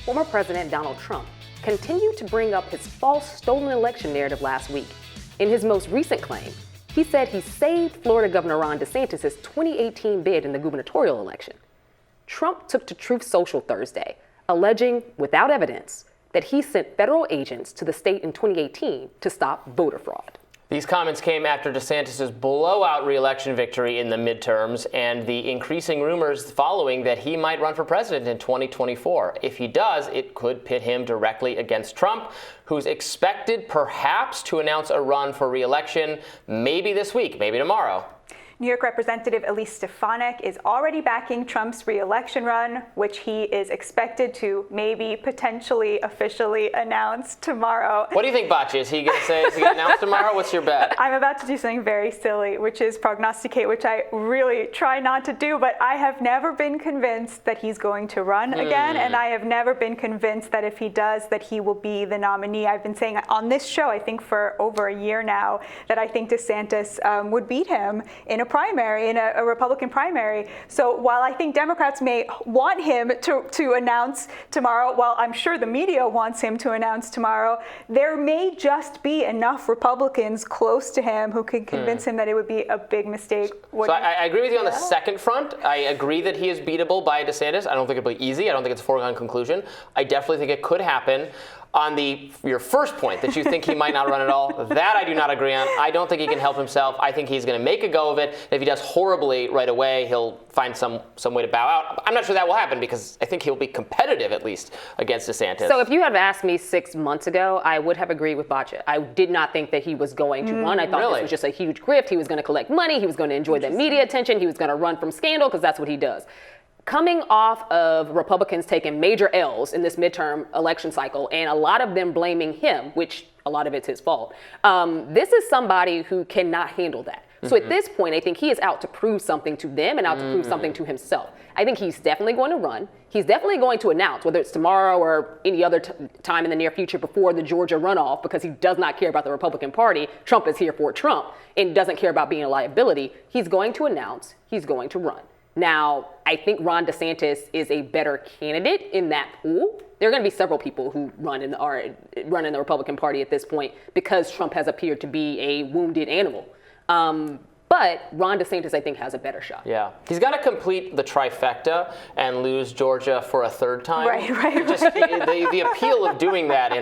former President Donald Trump continued to bring up his false stolen election narrative last week. In his most recent claim, he said he saved Florida Governor Ron DeSantis' 2018 bid in the gubernatorial election. Trump took to Truth Social Thursday, alleging, without evidence, that he sent federal agents to the state in 2018 to stop voter fraud. These comments came after DeSantis' blowout re-election victory in the midterms and the increasing rumors following that he might run for president in 2024. If he does, it could pit him directly against Trump, who's expected perhaps to announce a run for re-election maybe this week, maybe tomorrow. New York Representative Elise Stefanik is already backing Trump's re-election run, which he is expected to maybe potentially officially announce tomorrow. What do you think, Batya? Is he going to say, is he going to announce tomorrow? What's your bet? I'm about to do something very silly, which is prognosticate, which I really try not to do, but I have never been convinced that he's going to run again, and I have never been convinced that if he does, that he will be the nominee. I've been saying on this show, I think for over a year now, that I think DeSantis would beat him in a primary, in a Republican primary. So while I think Democrats may want him to announce tomorrow, while I'm sure the media wants him to announce tomorrow, there may just be enough Republicans close to him who could convince him that it would be a big mistake. So I agree with you on the second front. I agree that he is beatable by DeSantis. I don't think it'll be easy. I don't think it's a foregone conclusion. I definitely think it could happen. On your first point, that you think he might not run at all, that I do not agree on. I don't think he can help himself. I think he's going to make a go of it. And if he does horribly right away, he'll find some way to bow out. I'm not sure that will happen because I think he'll be competitive, at least, against DeSantis. So if you had asked me 6 months ago, I would have agreed with Batya. I did not think that he was going to run. I thought this was just a huge grift. He was going to collect money. He was going to enjoy the media attention. He was going to run from scandal because that's what he does. Coming off of Republicans taking major L's in this midterm election cycle, and a lot of them blaming him, which a lot of it's his fault, this is somebody who cannot handle that. So at this point, I think he is out to prove something to them and out to prove something to himself. I think he's definitely going to run. He's definitely going to announce, whether it's tomorrow or any other time in the near future before the Georgia runoff, because he does not care about the Republican Party. Trump is here for Trump and doesn't care about being a liability. He's going to announce, he's going to run. Now, I think Ron DeSantis is a better candidate in that pool. There are going to be several people who run in the Republican Party at this point because Trump has appeared to be a wounded animal. But Ron DeSantis, I think, has a better shot. Yeah. He's got to complete the trifecta and lose Georgia for a third time. Right. The appeal of doing that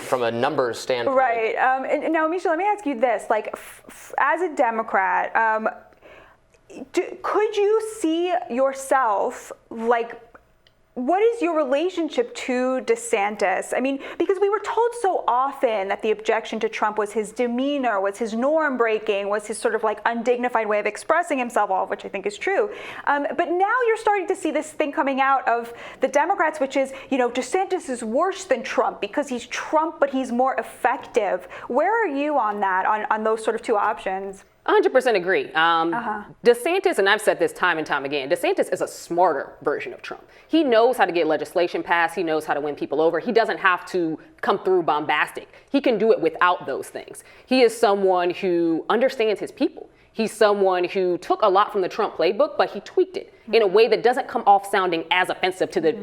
from a numbers standpoint. Right. And now, Ameshia, let me ask you this. Like, as a Democrat, could you see yourself, like, what is your relationship to DeSantis? I mean, because we were told so often that the objection to Trump was his demeanor, was his norm breaking, was his sort of like undignified way of expressing himself, all of which I think is true. But now you're starting to see this thing coming out of the Democrats, which is, DeSantis is worse than Trump because he's Trump, but he's more effective. Where are you on that, on those sort of two options? 100% agree. DeSantis, and I've said this time and time again, DeSantis is a smarter version of Trump. He knows how to get legislation passed. He knows how to win people over. He doesn't have to come through bombastic. He can do it without those things. He is someone who understands his people. He's someone who took a lot from the Trump playbook, but he tweaked it in a way that doesn't come off sounding as offensive to the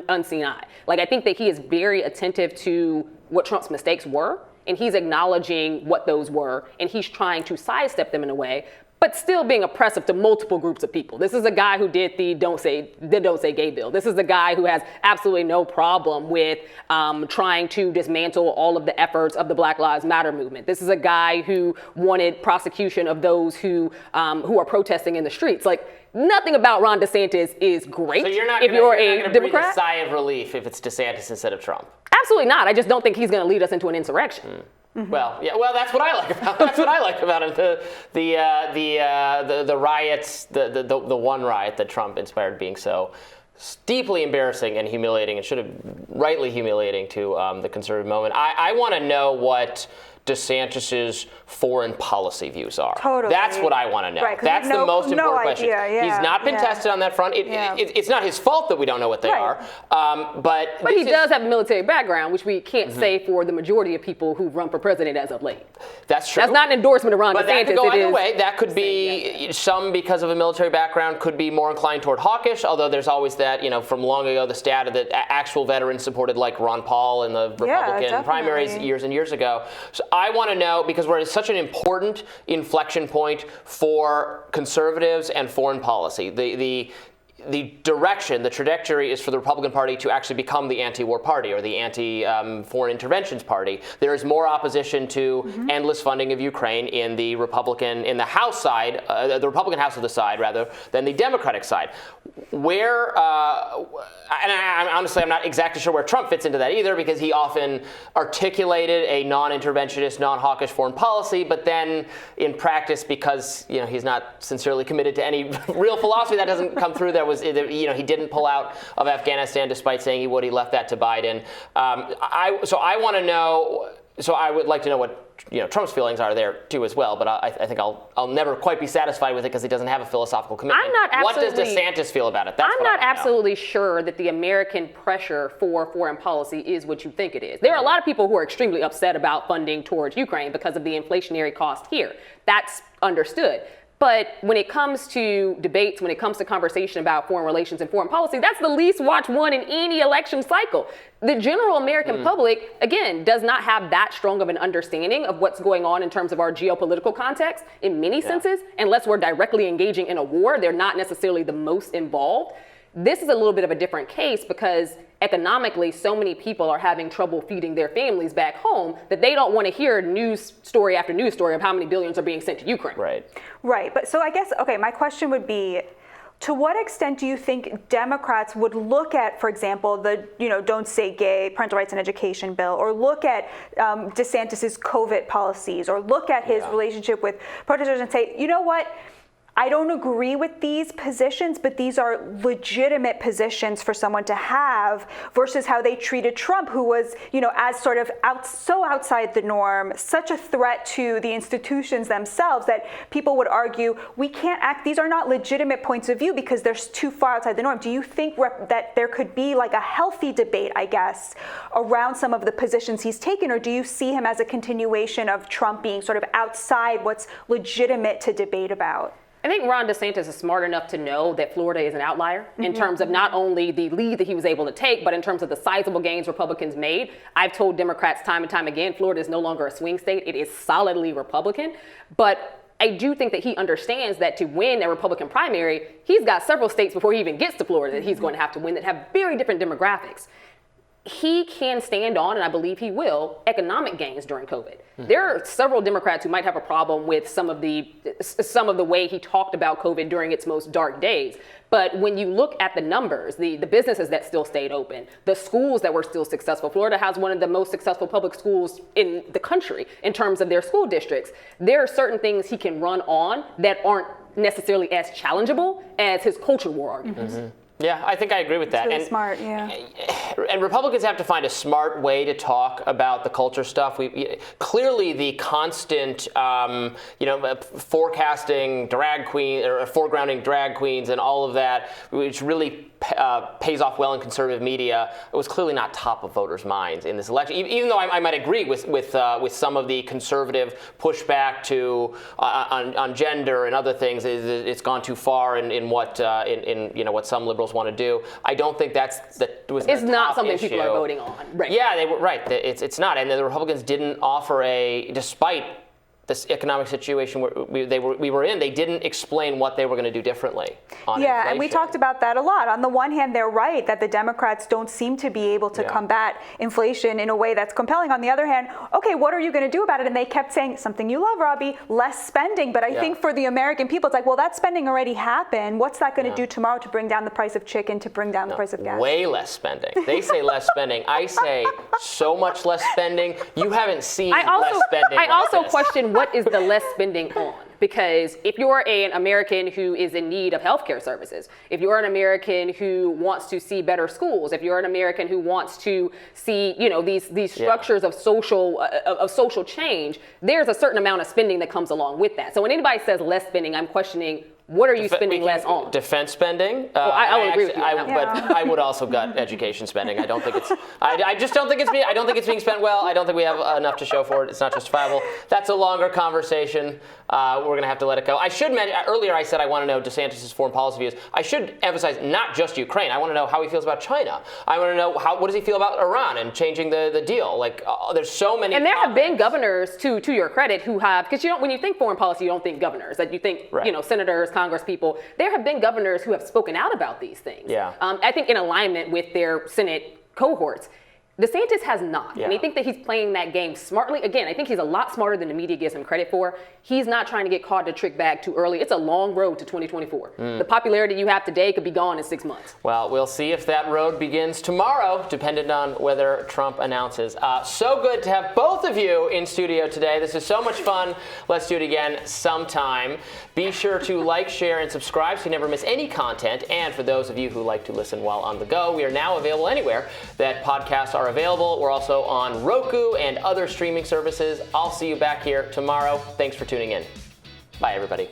unseen eye. Like, I think that he is very attentive to what Trump's mistakes were, and he's acknowledging what those were, and he's trying to sidestep them in a way, but still being oppressive to multiple groups of people. This is a guy who did the Don't Say Gay bill. This is a guy who has absolutely no problem with trying to dismantle all of the efforts of the Black Lives Matter movement. This is a guy who wanted prosecution of those who are protesting in the streets. Like, nothing about Ron DeSantis is great. So you're not if you're a a Democrat. Breathe a sigh of relief if it's DeSantis instead of Trump. Absolutely not. I just don't think he's going to lead us into an insurrection. Well, yeah. Well, that's what I like about. That's what I like about it. The riots, the one riot that Trump inspired being so deeply embarrassing and humiliating, and should have rightly humiliating to the conservative moment. I want to know what DeSantis's foreign policy views are. Totally. That's what I want to know. Right, that's the most important question. Yeah, he's not been tested on that front. It's not his fault that we don't know what they are. But he does have a military background, which we can't say for the majority of people who've run for president as of late. That's true. That's not an endorsement of Ron DeSantis. But that could go either way. That could be some because of a military background could be more inclined toward hawkish, although there's always that, from long ago, the stat that actual veterans supported like Ron Paul in the Republican primaries years and years ago. So I want to know, because we're at such an important inflection point for conservatives and foreign policy. The direction, the trajectory is for the Republican Party to actually become the anti-war party or the anti-foreign interventions party. There is more opposition to endless funding of Ukraine in the Republican House side, the Republican House of the side rather than the Democratic side. Where, and I'm not exactly sure where Trump fits into that either, because he often articulated a non-interventionist, non-hawkish foreign policy, but then in practice, because he's not sincerely committed to any real philosophy, that doesn't come through. He didn't pull out of Afghanistan despite saying he would. He left that to Biden. I want to know. So I would like to know what Trump's feelings are there too as well. But I think I'll never quite be satisfied with it because he doesn't have a philosophical commitment. What does DeSantis feel about it? I'm not absolutely sure that the American pressure for foreign policy is what you think it is. There are a lot of people who are extremely upset about funding towards Ukraine because of the inflationary cost here. That's understood. But when it comes to debates, when it comes to conversation about foreign relations and foreign policy, that's the least watched one in any election cycle. The general American public, again, does not have that strong of an understanding of what's going on in terms of our geopolitical context in many senses. Unless we're directly engaging in a war, they're not necessarily the most involved. This is a little bit of a different case because economically, so many people are having trouble feeding their families back home that they don't want to hear news story after news story of how many billions are being sent to Ukraine. Right. But so I guess, my question would be, to what extent do you think Democrats would look at, for example, the Don't Say Gay, Parental Rights and Education bill, or look at DeSantis's COVID policies, or look at his relationship with protesters and say, you know what? I don't agree with these positions, but these are legitimate positions for someone to have versus how they treated Trump, who was, as sort of so outside the norm, such a threat to the institutions themselves that people would argue, we can't act, these are not legitimate points of view because they're too far outside the norm. Do you think that there could be like a healthy debate, I guess, around some of the positions he's taken, or do you see him as a continuation of Trump being sort of outside what's legitimate to debate about? I think Ron DeSantis is smart enough to know that Florida is an outlier in terms of not only the lead that he was able to take, but in terms of the sizable gains Republicans made. I've told Democrats time and time again, Florida is no longer a swing state. It is solidly Republican. But I do think that he understands that to win a Republican primary, he's got several states before he even gets to Florida that he's going to have to win that have very different demographics. He can stand on, and I believe he will, economic gains during COVID. There are several Democrats who might have a problem with some of the way he talked about COVID during its most dark days. But when you look at the numbers, the businesses that still stayed open, the schools that were still successful, Florida has one of the most successful public schools in the country in terms of their school districts. There are certain things he can run on that aren't necessarily as challengeable as his culture war arguments. Yeah, I think I agree with that. It's really smart, And Republicans have to find a smart way to talk about the culture stuff. Clearly, the constant, forecasting drag queen or foregrounding drag queens and all of that, which really pays off well in conservative media, it was clearly not top of voters' minds in this election. Even though I might agree with some of the conservative pushback on gender and other things, it's gone too far in what what some liberals want to do. I don't think it's not something issue. People are voting on. Right. Yeah, they were right. It's not, and the Republicans didn't offer despite this economic situation we were in, they didn't explain what they were going to do differently on inflation. And we talked about that a lot. On the one hand, they're right that the Democrats don't seem to be able to combat inflation in a way that's compelling. On the other hand, okay, what are you going to do about it? And they kept saying something you love, Robby, less spending. But I think for the American people, it's like, well, that spending already happened. What's that going to do tomorrow to bring down the price of chicken, to bring down the price of gas? Way less spending. They say less spending. I say so much less spending. You haven't seen less spending. I also question what is the less spending on? because if you're an American who is in need of healthcare services, if you're an American who wants to see better schools, if you're an American who wants to see, these structures of social change, there's a certain amount of spending that comes along with that. So when anybody says less spending, I'm questioning, what are you spending less on? Defense spending. I will agree with you. But I would also gut education spending. I don't think it's. I just don't think it's. I don't think it's being spent well. I don't think we have enough to show for it. It's not justifiable. That's a longer conversation. We're going to have to let it go. I should mention, earlier I said I want to know DeSantis' foreign policy views. I should emphasize not just Ukraine. I want to know how he feels about China. I want to know what does he feel about Iran and changing the deal. There's so many. And there have been governors, to your credit, who have, because when you think foreign policy, you don't think governors. Like you think, senators, Congress people. There have been governors who have spoken out about these things. Yeah. I think in alignment with their Senate cohorts. DeSantis has not. Yeah. And I think that he's playing that game smartly. Again, I think he's a lot smarter than the media gives him credit for. He's not trying to get caught in a trick bag too early. It's a long road to 2024. The popularity you have today could be gone in 6 months. Well, we'll see if that road begins tomorrow, dependent on whether Trump announces. So good to have both of you in studio today. This is so much fun. Let's do it again sometime. Be sure to like, share, and subscribe so you never miss any content. And for those of you who like to listen while on the go, we are now available anywhere that podcasts are available. We're also on Roku and other streaming services. I'll see you back here tomorrow. Thanks for tuning in. Bye, everybody.